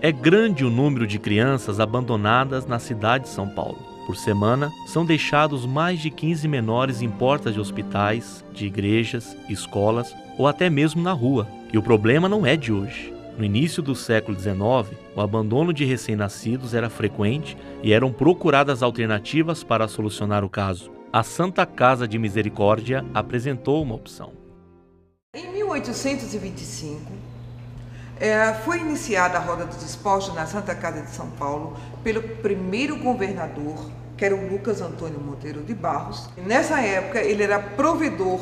É grande o número de crianças abandonadas na cidade de São Paulo. Por semana, são deixados mais de 15 menores em portas de hospitais, de igrejas, escolas ou até mesmo na rua. E o problema não é de hoje. No início do século XIX, o abandono de recém-nascidos era frequente e eram procuradas alternativas para solucionar o caso. A Santa Casa de Misericórdia apresentou uma opção. Em 1825, foi iniciada a Roda dos Expostos na Santa Casa de São Paulo pelo primeiro governador, que era o Lucas Antônio Monteiro de Barros. Nessa época, ele era provedor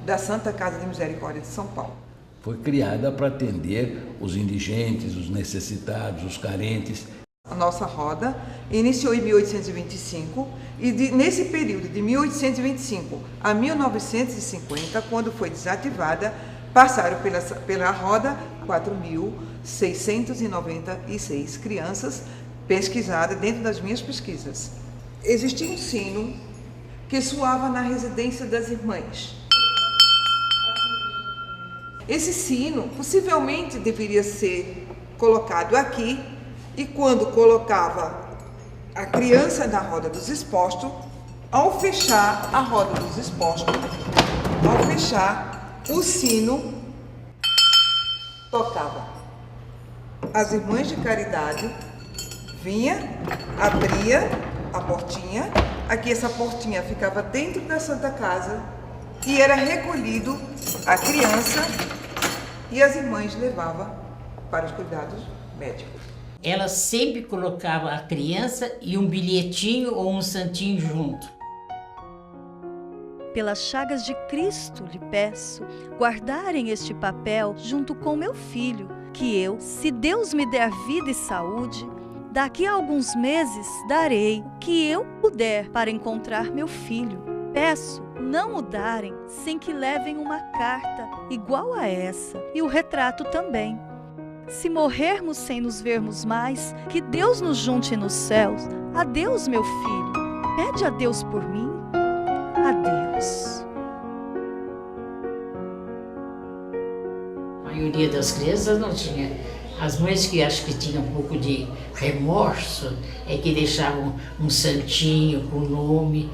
da Santa Casa de Misericórdia de São Paulo. Foi criada para atender os indigentes, os necessitados, os carentes. A nossa roda iniciou em 1825 e nesse período de 1825 a 1950, quando foi desativada, passaram pela roda 4.696 crianças pesquisadas dentro das minhas pesquisas. Existia um sino que soava na residência das irmãs. Esse sino possivelmente deveria ser colocado aqui e quando colocava a criança na roda dos expostos, ao fechar a roda dos expostos, o sino tocava. As irmãs de caridade vinha, abria a portinha, aqui essa portinha ficava dentro da Santa Casa e era recolhido a criança e as irmãs levavam para os cuidados médicos. Ela sempre colocava a criança e um bilhetinho ou um santinho junto. Pelas chagas de Cristo lhe peço guardarem este papel junto com meu filho, que eu, se Deus me der vida e saúde, daqui a alguns meses darei o que eu puder para encontrar meu filho. Peço não o darem sem que levem uma carta igual a essa e o retrato também. Se morrermos sem nos vermos mais, que Deus nos junte nos céus. Adeus, meu filho. Pede a Deus por mim. Adeus. A maioria das crianças não tinha. As mães que acho que tinham um pouco de remorso é que deixavam um santinho com o nome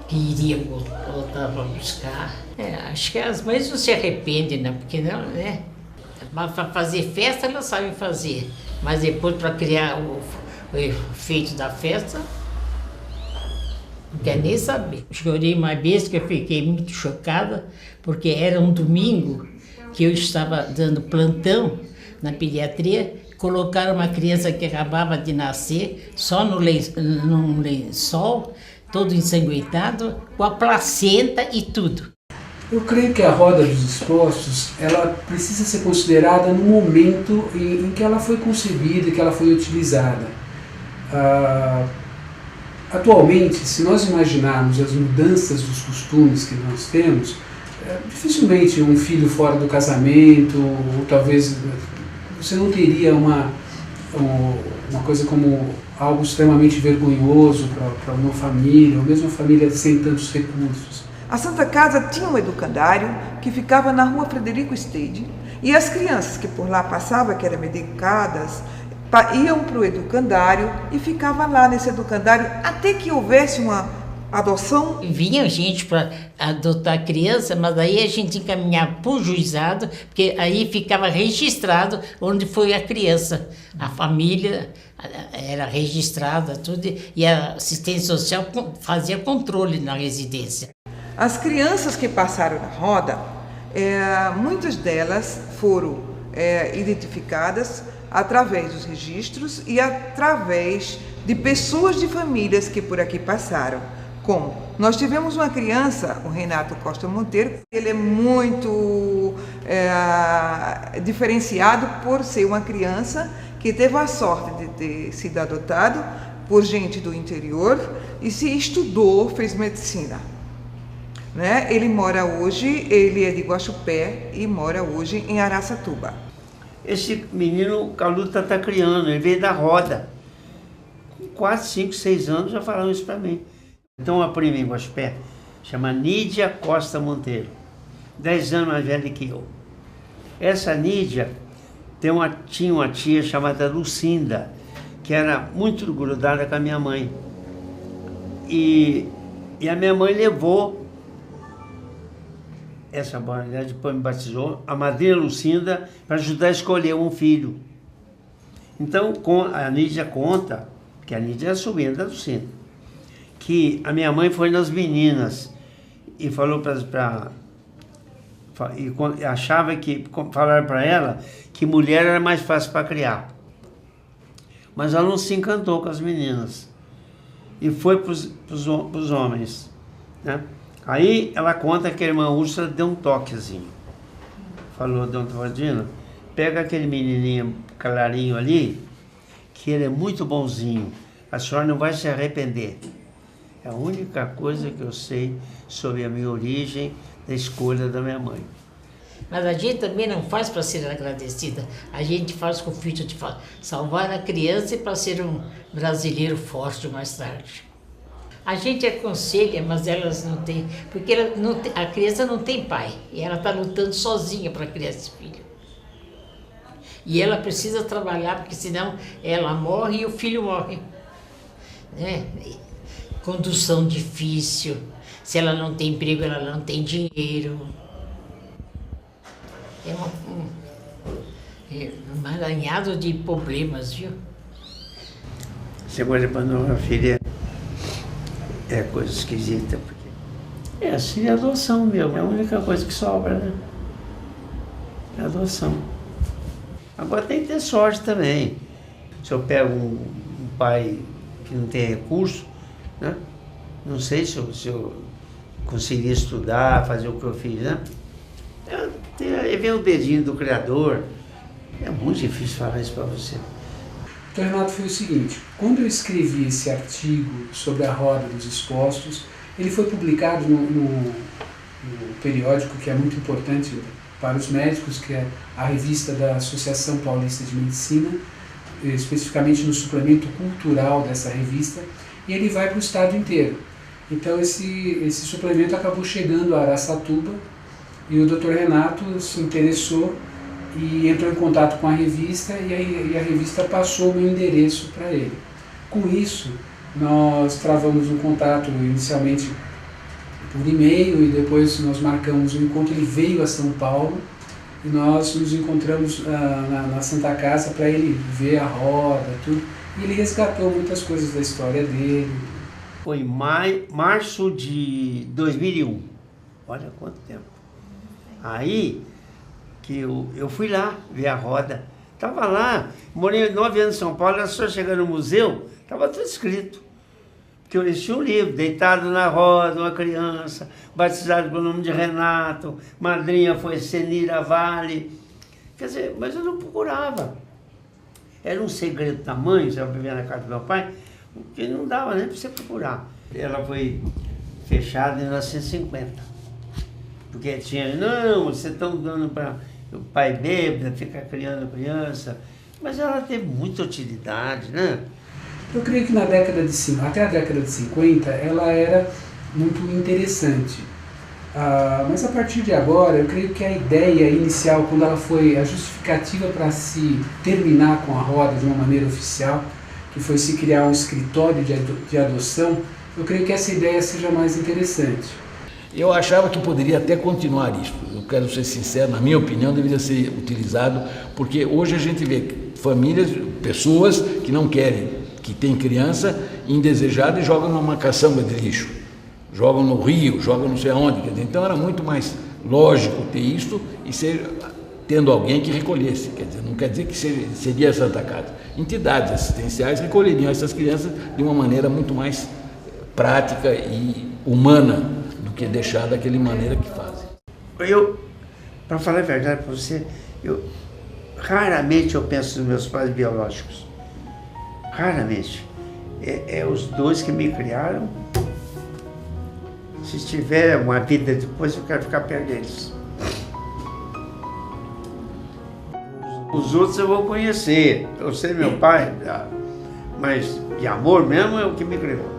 que iriam voltar para buscar. Acho que as mães não se arrependem, né? Porque não, né? Mas para fazer festa elas sabem fazer, mas depois para criar o efeito da festa, não quer nem saber. Chorei uma vez que eu fiquei muito chocada, porque era um domingo que eu estava dando plantão na pediatria, colocaram uma criança que acabava de nascer só num lençol, todo ensanguentado, com a placenta e tudo. Eu creio que a Roda dos Expostos, ela precisa ser considerada no momento em que ela foi concebida, que ela foi utilizada. Atualmente, se nós imaginarmos as mudanças dos costumes que nós temos, dificilmente um filho fora do casamento, ou talvez você não teria uma coisa como algo extremamente vergonhoso para uma família, ou mesmo uma família sem tantos recursos. A Santa Casa tinha um educandário que ficava na rua Frederico Stade e as crianças que por lá passavam, que eram medicadas, iam para o educandário e ficavam lá nesse educandário até que houvesse uma adoção. Vinha gente para adotar a criança, mas aí a gente encaminhava para o juizado, porque aí ficava registrado onde foi a criança. A família era registrada, tudo, e a assistência social fazia controle na residência. As crianças que passaram na roda, muitas delas foram identificadas através dos registros e através de pessoas de famílias que por aqui passaram. Como? Nós tivemos uma criança, o Renato Costa Monteiro, ele é muito diferenciado por ser uma criança que teve a sorte de ter sido adotado por gente do interior e se estudou, fez medicina. Né? Ele é de Guaxupé e mora hoje em Araçatuba. Esse menino, o Caluta está criando, ele veio da roda. Com 4, 5, 6 anos já falaram isso para mim. Então uma prima em Guaxupé, chama Nídia Costa Monteiro, 10 anos mais velha que eu. Essa Nídia tinha uma tia chamada Lucinda, que era muito grudada com a minha mãe. E a minha mãe levou essa mulher, depois me batizou, a madrinha Lucinda, para ajudar a escolher um filho. Então a Nídia conta, que a Nídia é a sobrinha da Lucinda, que a minha mãe foi nas meninas e falou e achava que, falaram para ela que mulher era mais fácil para criar. Mas ela não se encantou com as meninas e foi para os homens, né? Aí ela conta que a irmã Úrsula deu um toquezinho. Falou, Dona Tordina, pega aquele menininho clarinho ali, que ele é muito bonzinho. A senhora não vai se arrepender. É a única coisa que eu sei sobre a minha origem, da escolha da minha mãe. Mas a gente também não faz para ser agradecida. A gente faz com o fim de salvar a criança e para ser um brasileiro forte mais tarde. A gente aconselha, mas elas não têm, porque a criança não tem pai. E ela está lutando sozinha para criar esse filho. E ela precisa trabalhar, porque senão ela morre e o filho morre. Né? Condução difícil. Se ela não tem emprego, ela não tem dinheiro. É um emaranhado de problemas, viu? Segunda para minha filha é coisa esquisita, porque é assim, é adoção mesmo, é a única coisa que sobra, né? É adoção. Agora tem que ter sorte também. Se eu pego um pai que não tem recurso, né? Não sei se eu conseguir estudar, fazer o que eu fiz, né? Vem o dedinho do Criador. É muito difícil falar isso para você. Então, Renato, foi o seguinte, quando eu escrevi esse artigo sobre a roda dos expostos, ele foi publicado no periódico que é muito importante para os médicos, que é a revista da Associação Paulista de Medicina, especificamente no suplemento cultural dessa revista, e ele vai para o estado inteiro. Então esse suplemento acabou chegando a Araçatuba e o Dr. Renato se interessou e entrou em contato com a revista e a revista passou o meu endereço para ele. Com isso, nós travamos um contato inicialmente por e-mail e depois nós marcamos um encontro. Ele veio a São Paulo e nós nos encontramos na Santa Casa para ele ver a roda, tudo. E ele resgatou muitas coisas da história dele. Foi em março de 2001. Olha quanto tempo. Aí que eu fui lá ver a roda. Estava lá, morei 9 anos em São Paulo, era só chegar no museu, estava tudo escrito. Porque eu tinha um livro, Deitado na Roda, uma criança, batizado pelo nome de Renato, madrinha foi Senira Vale. Quer dizer, mas eu não procurava. Era um segredo da mãe, você vai viver na casa do meu pai, que não dava nem para você procurar. Ela foi fechada em 1950. Porque tinha, não, vocês estão dando para o pai bêbado, ficar criando criança. Mas ela teve muita utilidade, né? Eu creio que até a década de 50 ela era muito interessante. Mas a partir de agora, eu creio que a ideia inicial, quando ela foi a justificativa para se terminar com a roda de uma maneira oficial, que foi se criar um escritório de adoção, eu creio que essa ideia seja mais interessante. Eu achava que poderia até continuar isso. Eu quero ser sincero, na minha opinião, deveria ser utilizado, porque hoje a gente vê famílias, pessoas que não querem, que têm criança indesejada e jogam numa caçamba de lixo, jogam no rio, jogam não sei aonde. Então era muito mais lógico ter isso e tendo alguém que recolhesse. Quer dizer, não quer dizer que seria a Santa Casa. Entidades assistenciais recolheriam essas crianças de uma maneira muito mais prática e humana do que deixar daquela maneira que fazem. Para falar a verdade para você, eu raramente eu penso nos meus pais biológicos. Raramente. É os dois que me criaram. Se tiver uma vida depois, eu quero ficar perto deles. Os outros eu vou conhecer. Eu sei meu pai, mas de amor mesmo é o que me criou.